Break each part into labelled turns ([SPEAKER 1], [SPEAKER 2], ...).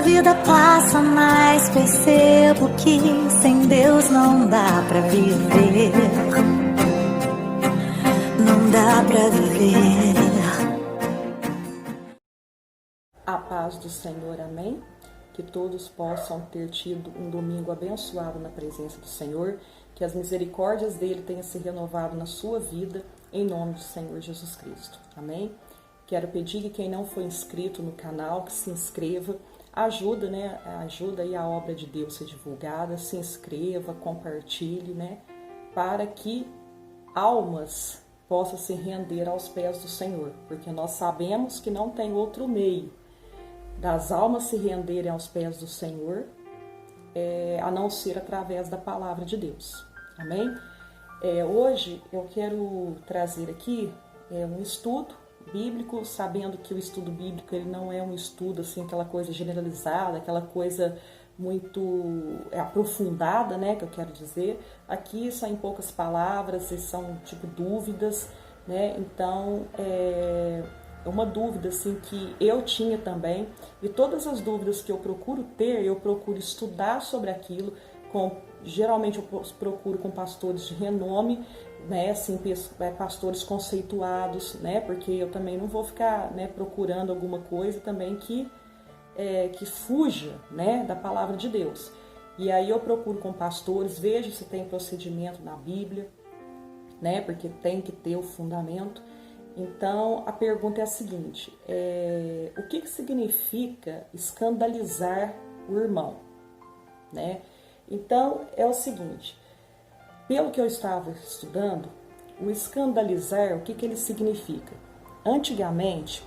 [SPEAKER 1] vida passa, mais percebo que sem Deus não dá pra viver. Não dá pra viver.
[SPEAKER 2] A paz do Senhor, amém? Que todos possam ter tido um domingo abençoado na presença do Senhor, que as misericórdias dele tenham se renovado na sua vida, em nome do Senhor Jesus Cristo, amém? Quero pedir que quem não foi inscrito no canal, que se inscreva, ajuda aí a obra de Deus ser divulgada, se inscreva, compartilhe, para que almas possam se render aos pés do Senhor, porque nós sabemos que não tem outro meio das almas se renderem aos pés do Senhor, a não ser através da palavra de Deus, amém? Hoje eu quero trazer aqui um estudo bíblico, sabendo que o estudo bíblico ele não é um estudo assim, aquela coisa generalizada, aquela coisa muito aprofundada, que eu quero dizer. Aqui são em poucas palavras, são tipo dúvidas, então é uma dúvida assim que eu tinha também, e todas as dúvidas que eu procuro ter, eu procuro estudar sobre aquilo, geralmente eu procuro com pastores de renome, assim, pastores conceituados, porque eu também não vou ficar procurando alguma coisa também que fuja da palavra de Deus. E aí eu procuro com pastores, vejo se tem procedimento na Bíblia, porque tem que ter o fundamento. Então, a pergunta é a seguinte, o que significa escandalizar o irmão? Então, é o seguinte, pelo que eu estava estudando, o escandalizar, o que ele significa? Antigamente,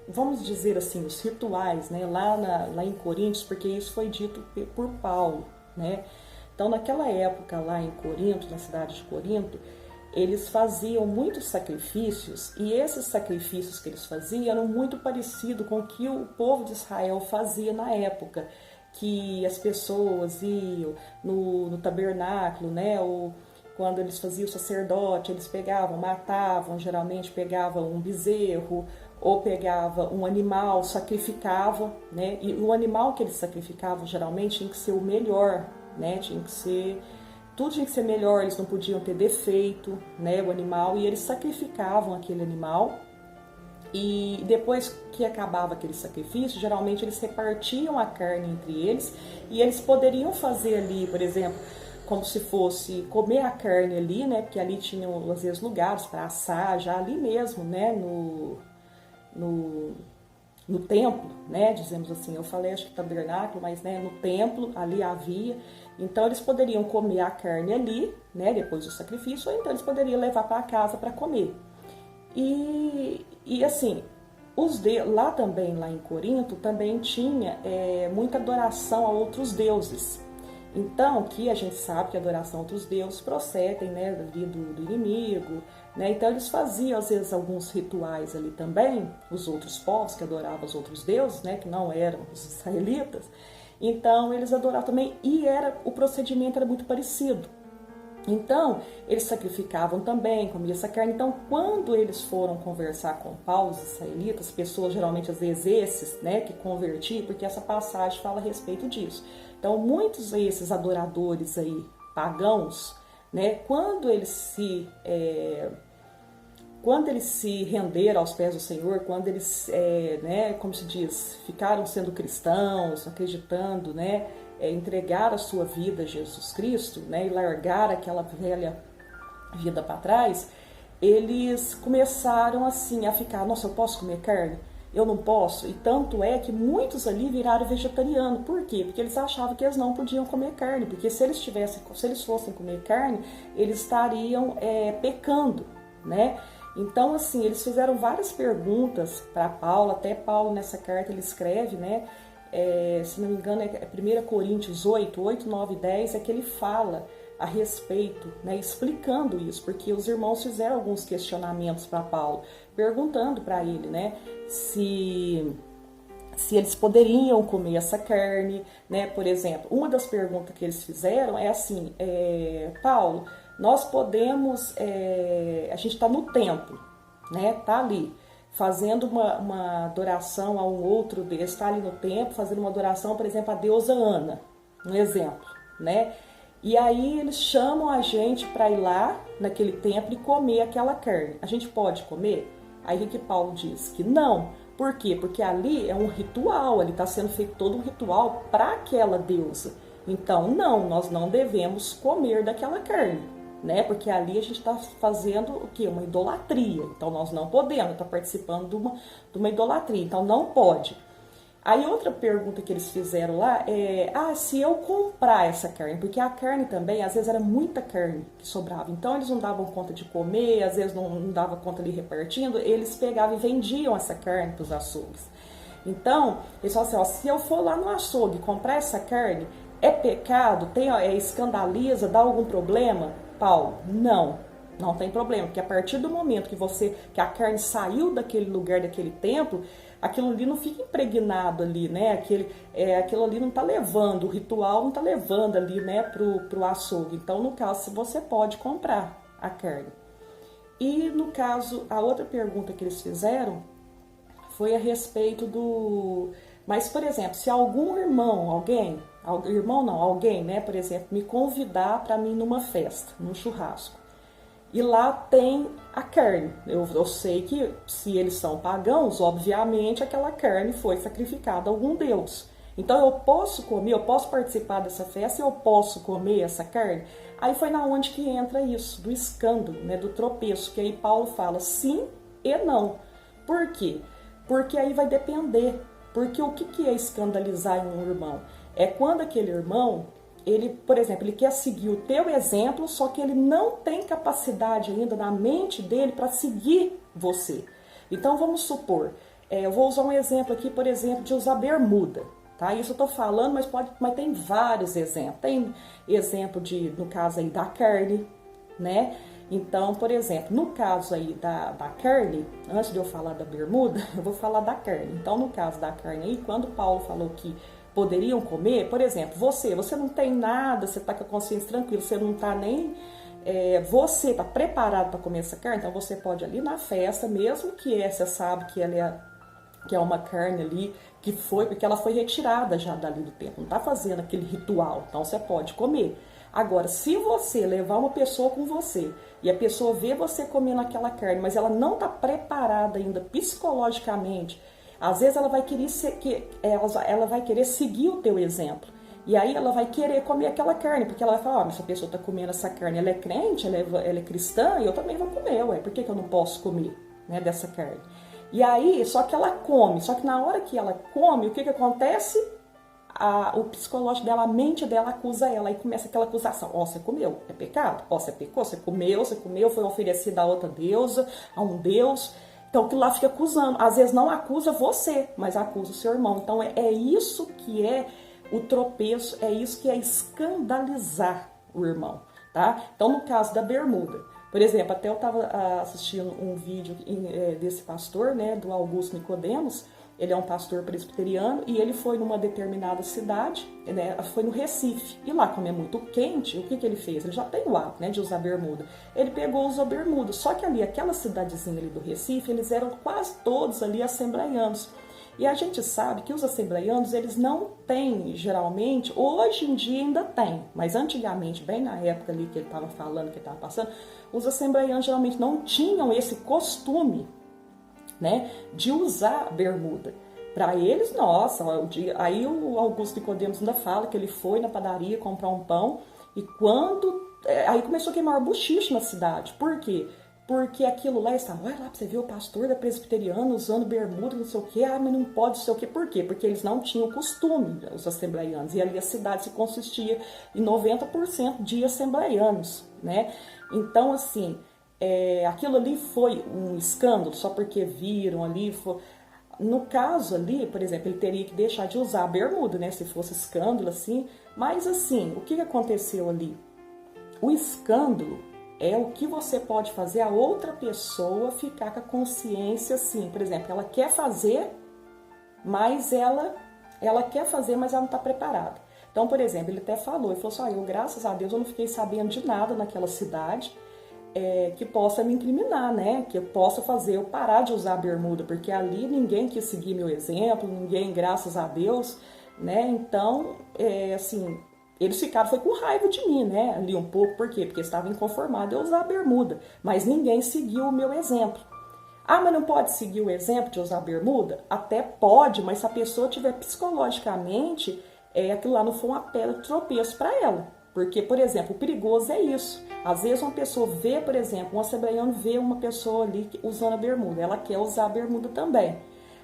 [SPEAKER 2] vamos dizer assim, os rituais, lá em Coríntios, porque isso foi dito por Paulo, Então, naquela época, lá em Corinto, na cidade de Corinto, eles faziam muitos sacrifícios, e esses sacrifícios que eles faziam eram muito parecidos com o que o povo de Israel fazia na época, que as pessoas iam no tabernáculo, ou quando eles faziam o sacerdote, eles matavam, geralmente pegavam um bezerro, ou pegavam um animal, sacrificavam, e o animal que eles sacrificavam geralmente tinha que ser o melhor, tudo tinha que ser melhor, eles não podiam ter defeito, o animal, e eles sacrificavam aquele animal. E depois que acabava aquele sacrifício, geralmente eles repartiam a carne entre eles, e eles poderiam fazer ali, por exemplo, como se fosse comer a carne ali, porque ali tinham às vezes lugares para assar, já ali mesmo, no templo, dizemos assim, eu falei acho que tabernáculo, mas no templo ali havia, então eles poderiam comer a carne ali, depois do sacrifício, ou então eles poderiam levar para casa para comer. E assim, lá também, lá em Corinto, também tinha muita adoração a outros deuses. Então, que a gente sabe que a adoração a outros deuses procedem ali do inimigo, Então eles faziam às vezes alguns rituais ali também, os outros povos que adoravam os outros deuses, que não eram os israelitas. Então eles adoravam também, e o procedimento era muito parecido. Então, eles sacrificavam também, comiam essa carne. Então, quando eles foram conversar com Paulo, os israelitas, pessoas geralmente às vezes esses, que convertiam, porque essa passagem fala a respeito disso. Então, muitos desses adoradores aí, pagãos, quando eles se renderam aos pés do Senhor, quando eles, como se diz, ficaram sendo cristãos, acreditando, entregar a sua vida a Jesus Cristo, e largar aquela velha vida para trás, eles começaram assim a ficar, nossa, eu posso comer carne? Eu não posso? E tanto é que muitos ali viraram vegetariano. Por quê? Porque eles achavam que eles não podiam comer carne, porque se eles fossem comer carne, eles estariam pecando, Então, assim, eles fizeram várias perguntas para Paulo, até Paulo nessa carta ele escreve, se não me engano é 1 Coríntios 8, 9 e 10, é que ele fala a respeito, explicando isso, porque os irmãos fizeram alguns questionamentos para Paulo, perguntando para ele, se eles poderiam comer essa carne, Por exemplo, uma das perguntas que eles fizeram é assim, Paulo, nós podemos, a gente está no templo, tá ali, fazendo uma adoração a um outro deus, está ali no templo fazendo uma adoração, por exemplo, a deusa Ana, um exemplo, né? E aí eles chamam a gente para ir lá naquele templo e comer aquela carne. A gente pode comer? Aí que Paulo diz que não. Por quê? Porque ali é um ritual, ali está sendo feito todo um ritual para aquela deusa. Então, não, nós não devemos comer daquela carne, né? Porque ali a gente está fazendo o quê? Uma idolatria. Então, nós não podemos, está participando de uma idolatria. Então, não pode. Aí, outra pergunta que eles fizeram lá é, se eu comprar essa carne, porque a carne também, às vezes era muita carne que sobrava. Então, eles não davam conta de comer, às vezes não davam conta de ir repartindo, eles pegavam e vendiam essa carne para os açougues. Então, eles falaram assim, se eu for lá no açougue comprar essa carne, é pecado? Escandaliza? Dá algum problema? Paulo, não tem problema, porque a partir do momento que a carne saiu daquele lugar, daquele templo, aquilo ali não fica impregnado ali, né? Aquilo ali não está levando, o ritual não está levando ali, né, pro açougue. Então, no caso, você pode comprar a carne. E no caso, a outra pergunta que eles fizeram foi a respeito Mas, por exemplo, se algum alguém, né, por exemplo, me convidar para mim numa festa, num churrasco, e lá tem a carne. Eu sei que se eles são pagãos, obviamente aquela carne foi sacrificada a algum deus. Então eu posso comer, eu posso participar dessa festa, eu posso comer essa carne. Aí foi na onde que entra isso, do escândalo, né, do tropeço, que aí Paulo fala sim e não. Por quê? Porque aí vai depender. Porque o que é escandalizar em um irmão? É quando aquele irmão, ele, por exemplo, ele quer seguir o teu exemplo, só que ele não tem capacidade ainda na mente dele para seguir você. Então vamos supor, eu vou usar um exemplo aqui, por exemplo, de usar bermuda. Tá? Isso eu estou falando, mas tem vários exemplos. Tem exemplo no caso aí da carne, né? Então, por exemplo, no caso aí da carne, antes de eu falar da bermuda, eu vou falar da carne. Então, no caso da carne aí, quando Paulo falou que poderiam comer, por exemplo, você não tem nada, você está com a consciência tranquila, você não está nem... você está preparado para comer essa carne, então você pode ir ali na festa, mesmo que você sabe que ela que é uma carne ali, porque ela foi retirada já dali do templo, não está fazendo aquele ritual, então você pode comer. Agora, se você levar uma pessoa com você e a pessoa vê você comendo aquela carne, mas ela não está preparada ainda psicologicamente, às vezes ela vai querer seguir o teu exemplo. E aí ela vai querer comer aquela carne, porque ela vai falar, mas essa pessoa está comendo essa carne, ela é crente, ela é cristã, e eu também vou comer, por que eu não posso comer, né, dessa carne? E aí, só que ela come, só que na hora que ela come, o que acontece? O psicológico dela, a mente dela acusa ela, e começa aquela acusação, você comeu, é pecado? Você pecou, você comeu, foi oferecido a outra deusa, a um deus. Então aquilo lá fica acusando, às vezes não acusa você, mas acusa o seu irmão. Então é isso que é o tropeço, é isso que é escandalizar o irmão, tá? Então no caso da bermuda, por exemplo, até eu estava assistindo um vídeo desse pastor, né, do Augusto Nicodemos. Ele é um pastor presbiteriano e ele foi numa determinada cidade, né, foi no Recife. E lá, como é muito quente, o que ele fez? Ele já tem o hábito, né, de usar bermuda. Ele pegou e usou bermuda. Só que ali, aquela cidadezinha ali do Recife, eles eram quase todos ali assembleianos. E a gente sabe que os assembleianos, eles não têm, geralmente, hoje em dia ainda tem, mas antigamente, bem na época ali que ele estava falando, que ele estava passando, os assembleianos geralmente não tinham esse costume, né, de usar bermuda. Para eles, nossa, aí o Augusto Nicodemos ainda fala que ele foi na padaria comprar um pão e aí começou a queimar o bochicho na cidade. Por quê? Porque aquilo lá estava, olha lá, você viu o pastor da presbiteriana usando bermuda, não sei o quê, mas não pode, não sei o quê. Por quê? Porque eles não tinham costume, os assembleianos, e ali a cidade se consistia em 90% de assembleianos, né? Então, assim, aquilo ali foi um escândalo, só porque viram ali, no caso ali, por exemplo, ele teria que deixar de usar a bermuda, né, se fosse escândalo, assim, mas assim, o que aconteceu ali? O escândalo é o que você pode fazer a outra pessoa ficar com a consciência assim, por exemplo, ela quer fazer, mas ela quer fazer, mas ela não está preparada. Então, por exemplo, ele até falou, ele falou assim, eu graças a Deus eu não fiquei sabendo de nada naquela cidade, que possa me incriminar, né? Que eu possa fazer eu parar de usar a bermuda, porque ali ninguém quis seguir meu exemplo, ninguém, graças a Deus, né? Então, assim, eles ficaram foi com raiva de mim, né? Ali um pouco, por quê? Porque estava inconformado eu usar a bermuda, mas ninguém seguiu o meu exemplo. Ah, mas não pode seguir o exemplo de usar bermuda? Até pode, mas se a pessoa tiver psicologicamente, aquilo lá não for uma pedra de tropeço para ela. Porque, por exemplo, o perigoso é isso. Às vezes uma pessoa vê, por exemplo, um assembleiano vê uma pessoa ali usando a bermuda, ela quer usar a bermuda também.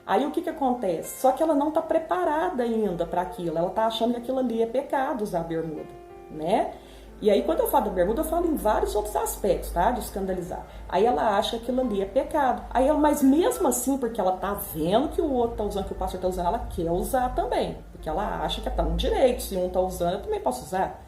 [SPEAKER 2] Aí o que acontece? Só que ela não está preparada ainda para aquilo, ela está achando que aquilo ali é pecado usar a bermuda, né? E aí, quando eu falo da bermuda, eu falo em vários outros aspectos, tá? De escandalizar. Aí ela acha que aquilo ali é pecado. Aí ela, mas mesmo assim, porque ela tá vendo que o outro tá usando, que o pastor tá usando, ela quer usar também. Porque ela acha que tá no direito. Se um tá usando, eu também posso usar.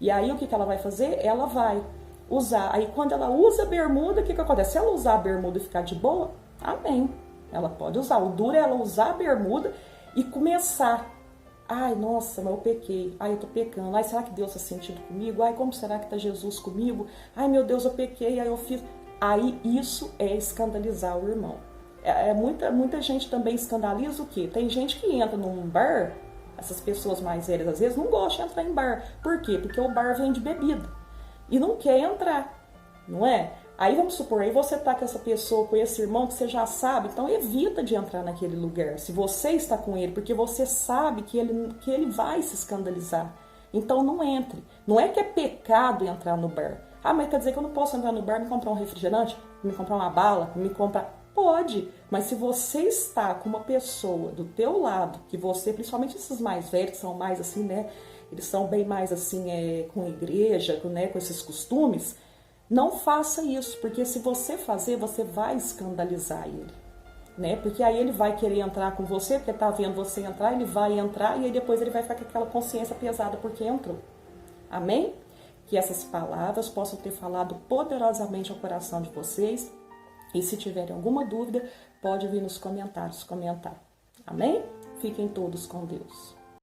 [SPEAKER 2] E aí, o que ela vai fazer? Ela vai usar. Aí, quando ela usa a bermuda, o que acontece? Se ela usar a bermuda e ficar de boa, amém. Ela pode usar. O duro é ela usar a bermuda e começar. Ai, nossa, mas eu pequei. Ai, eu tô pecando. Ai, será que Deus tá sentindo comigo? Ai, como será que tá Jesus comigo? Ai, meu Deus, eu pequei. Ai, eu fiz... Aí, isso é escandalizar o irmão. Muita gente também escandaliza o quê? Tem gente que entra num bar, essas pessoas mais velhas, às vezes, não gostam de entrar em bar. Por quê? Porque o bar vende bebida. E não quer entrar, não é? Aí vamos supor, aí você tá com essa pessoa, com esse irmão que você já sabe, então evita de entrar naquele lugar, se você está com ele, porque você sabe que ele vai se escandalizar. Então não entre. Não é que é pecado entrar no bar. Ah, mas quer dizer que eu não posso entrar no bar e me comprar um refrigerante? Me comprar uma bala? Me comprar... Pode, mas se você está com uma pessoa do teu lado, que você, principalmente esses mais velhos, que são mais assim, né, eles são bem mais assim, com igreja, né, com esses costumes, não faça isso, porque se você fazer, você vai escandalizar ele, né? Porque aí ele vai querer entrar com você, porque tá vendo você entrar, ele vai entrar e aí depois ele vai ficar com aquela consciência pesada porque entrou. Amém? Que essas palavras possam ter falado poderosamente ao coração de vocês. E se tiverem alguma dúvida, pode vir nos comentários comentar. Amém? Fiquem todos com Deus.